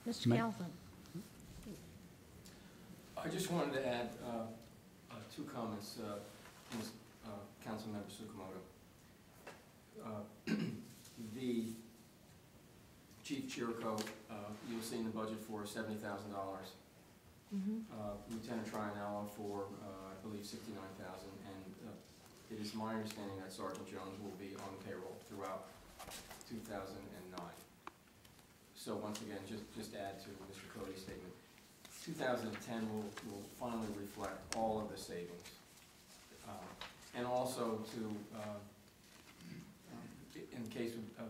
Mr. Calvin. I just wanted to add two comments, Ms. Councilmember Tsukamoto. The Chief Chirico, you'll see in the budget for $70,000. Lieutenant Trionello for, I believe, $69,000, and it is my understanding that Sergeant Jones will be on payroll throughout 2009. So once again, just add to Mr. Cody's statement. 2010 will finally reflect all of the savings. And also to, in the case of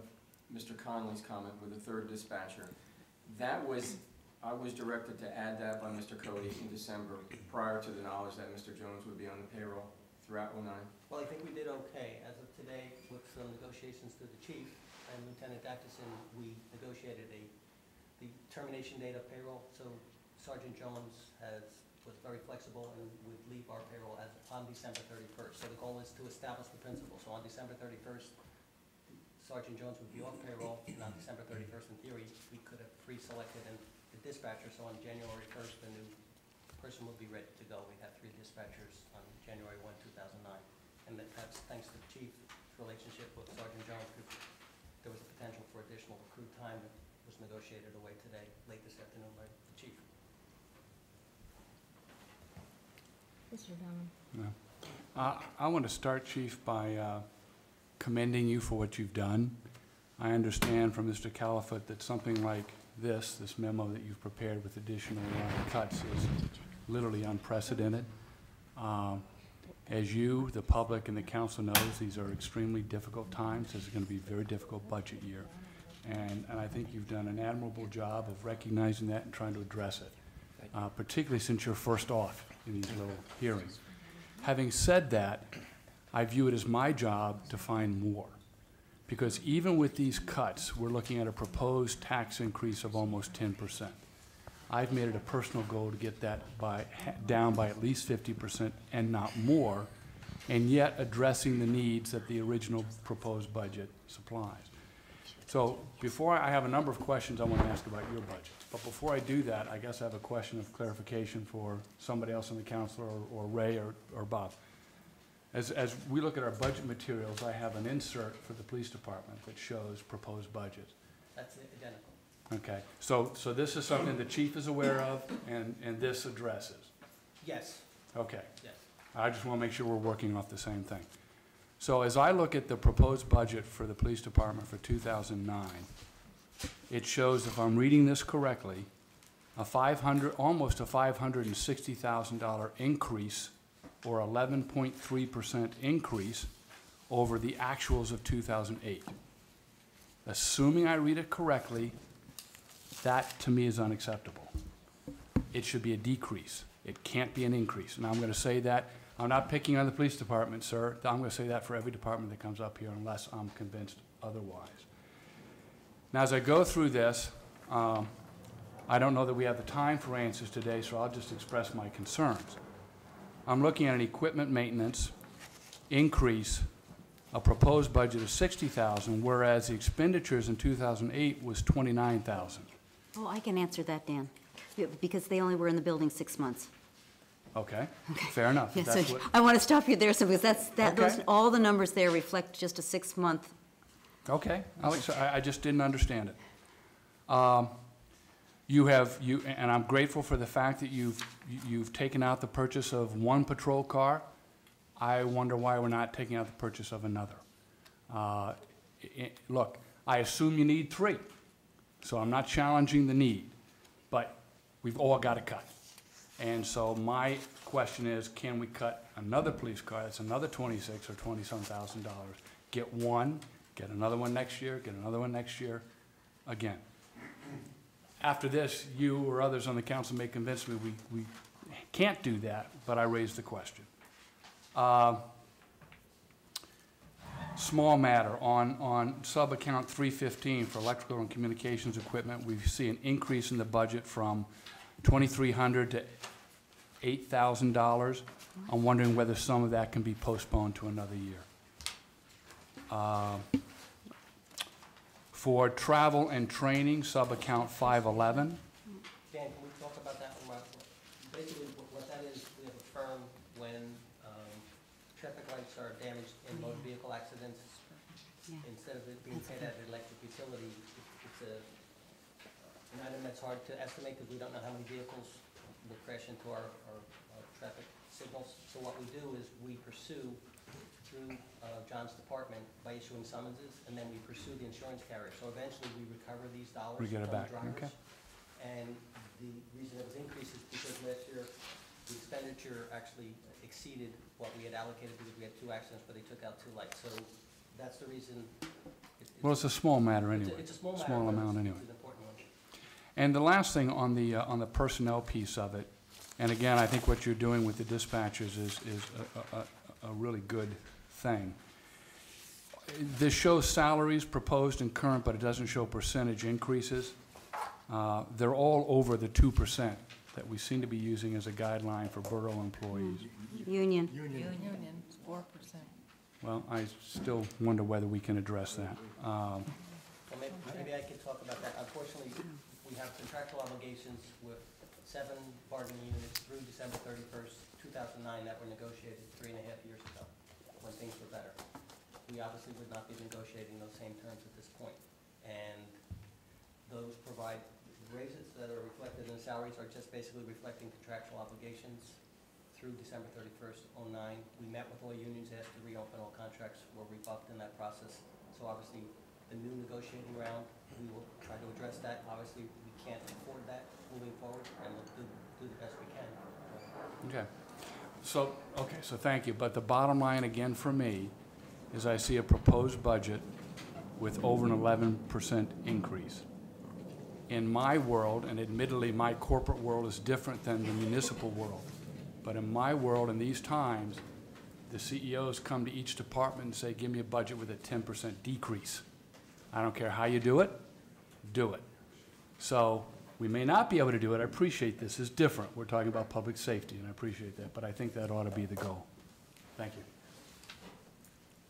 Mr. Conley's comment with the third dispatcher, I was directed to add that by Mr. Cody in December prior to the knowledge that Mr. Jones would be on the payroll throughout 09. Well, I think we did okay. As of today, with some negotiations through the chief and Lieutenant Dackerson, we negotiated the termination date of payroll. So Sergeant Jones was very flexible and would leave our payroll on December 31st. So the goal is to establish the principle. So on December 31st, Sergeant Jones would be off payroll, and on December 31st, in theory, we could have pre-selected the dispatcher. So on January 1st, the new person will be ready to go. We have 3 dispatchers on January 1, 2009. And that's thanks to the chief's relationship with Sergeant Jones. There was a potential for additional accrued time that was negotiated away today, late this afternoon by the chief. Mr. Dunham. Yeah. I want to start, Chief, by commending you for what you've done. I understand from Mr. Califoot that something like this memo that you've prepared with additional cuts is literally unprecedented. As you, the public, and the council knows, these are extremely difficult times. This is going to be a very difficult budget year. And I think you've done an admirable job of recognizing that and trying to address it, particularly since you're first off in these little hearings. Having said that, I view it as my job to find more. Because even with these cuts, we're looking at a proposed tax increase of almost 10%. I've made it a personal goal to get that down by at least 50% and not more, and yet addressing the needs that the original proposed budget supplies. So before I have a number of questions I want to ask about your budget. But before I do that, I guess I have a question of clarification for somebody else on the council, or Ray or Bob. As we look at our budget materials, I have an insert for the police department that shows proposed budget. That's identical. Okay, so this is something the chief is aware of, and this addresses? Yes. Okay. Yes. I just want to make sure we're working off the same thing. So as I look at the proposed budget for the police department for 2009, it shows, if I'm reading this correctly, almost a $560,000 increase, or 11.3% increase over the actuals of 2008. Assuming I read it correctly, that to me is unacceptable. It should be a decrease. It can't be an increase. And I'm going to say that. I'm not picking on the police department, sir. I'm going to say that for every department that comes up here unless I'm convinced otherwise. Now, as I go through this, I don't know that we have the time for answers today, so I'll just express my concerns. I'm looking at an equipment maintenance increase, a proposed budget of $60,000, whereas the expenditures in 2008 was $29,000. Oh, I can answer that, Dan, because they only were in the building 6 months. Okay, fair enough. Yeah, That's so what, I want to stop you there, so because Okay. all the numbers there reflect just a 6-month. okay, I just didn't understand it. And I'm grateful for the fact that you've taken out the purchase of 1 patrol car. I wonder why we're not taking out the purchase of another. Look, I assume you need 3, so I'm not challenging the need, but we've all got to cut. And so my question is, can we cut another police car? That's another $26,000 or $20-some thousand. Get 1, get another one next year, get another one next year, again. After this, you or others on the council may convince me we can't do that, but I raised the question. Small matter, on sub-account 315 for electrical and communications equipment, we see an increase in the budget from $2,300 to $8,000. I'm wondering whether some of that can be postponed to another year. For travel and training, sub-account 511. Dan, can we talk about that one? Basically, what that is, we have a firm when traffic lights are damaged in motor vehicle accidents. Yeah. Instead of it being That's paid out of electric utility, it's an item that's hard to estimate because we don't know how many vehicles will crash into our traffic signals. So what we do is we pursue through John's department by issuing summonses, and then we pursue the insurance carrier. So eventually we recover these dollars We get it from back, the drivers. okay. And the reason it was increased is because last year the expenditure actually exceeded what we had allocated because we had 2 accidents, but they took out 2 lights. So that's the reason. Well, it's a small matter anyway. It's a small matter. Small but amount it's anyway. an important one. And the last thing on the personnel piece of it, and again, I think what you're doing with the dispatchers is a really good thing. This shows salaries proposed and current, but it doesn't show percentage increases. They're all over the 2% that we seem to be using as a guideline for borough employees. Union. Union, 4%. Well, I still wonder whether we can address that. So maybe I could talk about that. Unfortunately, we have contractual obligations with 7 bargaining units through December 31st, 2009 that were negotiated 3.5 years ago when things were better. We obviously would not be negotiating those same terms at this point. And those provide raises that are reflected in the salaries are just basically reflecting contractual obligations through December 31st, 2009. We met with all unions, asked to reopen all contracts, were rebuffed in that process. So obviously, the new negotiating round, we will try to address that. Obviously, we can't afford that moving forward, and we'll do the best we can. Okay. So thank you. But the bottom line, again, for me, is I see a proposed budget with over an 11% increase. In my world, and admittedly, my corporate world is different than the municipal world, but in my world, in these times, the CEOs come to each department and say, give me a budget with a 10% decrease. I don't care how you do it, do it. So we may not be able to do it. I appreciate this is different. We're talking about public safety, and I appreciate that, but I think that ought to be the goal. Thank you.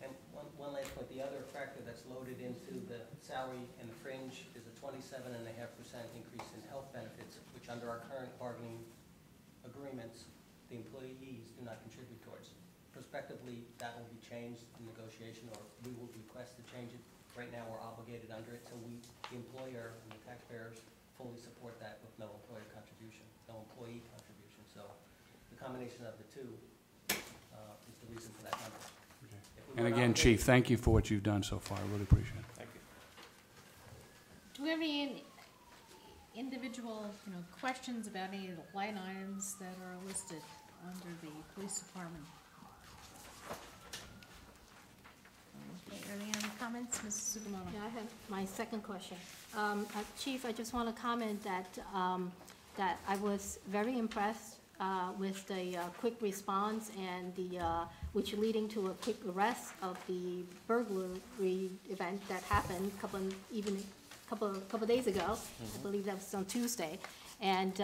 And one last point, the other factor that's loaded into the salary and the fringe is a 27.5% increase in health benefits, which under our current bargaining agreements, the employees do not contribute towards. Prospectively, that will be changed in negotiation, or we will request to change it. Right now, we're obligated under it, so we, the employer and the taxpayers, fully support that with no employer contribution, no employee contribution. So the combination of the two is the reason for that number. And again, Chief, thank you for what you've done so far. I really appreciate it. Thank you. Do we have any individual, questions about any of the line items that are listed under the police department? Okay, are there any comments, Mrs. Tsukamoto? Yeah, I have my second question. Chief, I just want to comment that, that I was very impressed with the quick response and which leading to a quick arrest of the burglary event that happened couple days ago. I believe that was on Tuesday. And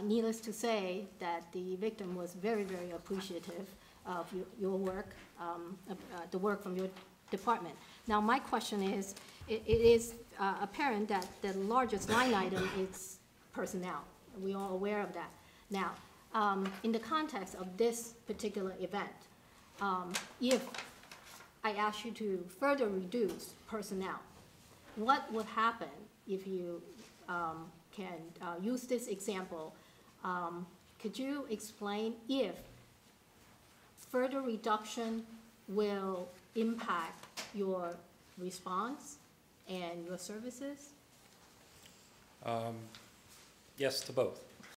needless to say that the victim was very, very appreciative of your work, the work from your department. Now, my question is, it is apparent that the largest line item is personnel. We're all aware of that. Now, in the context of this particular event, if I ask you to further reduce personnel, what would happen if you can use this example? Could you explain if further reduction will impact your response and your services? Yes to both.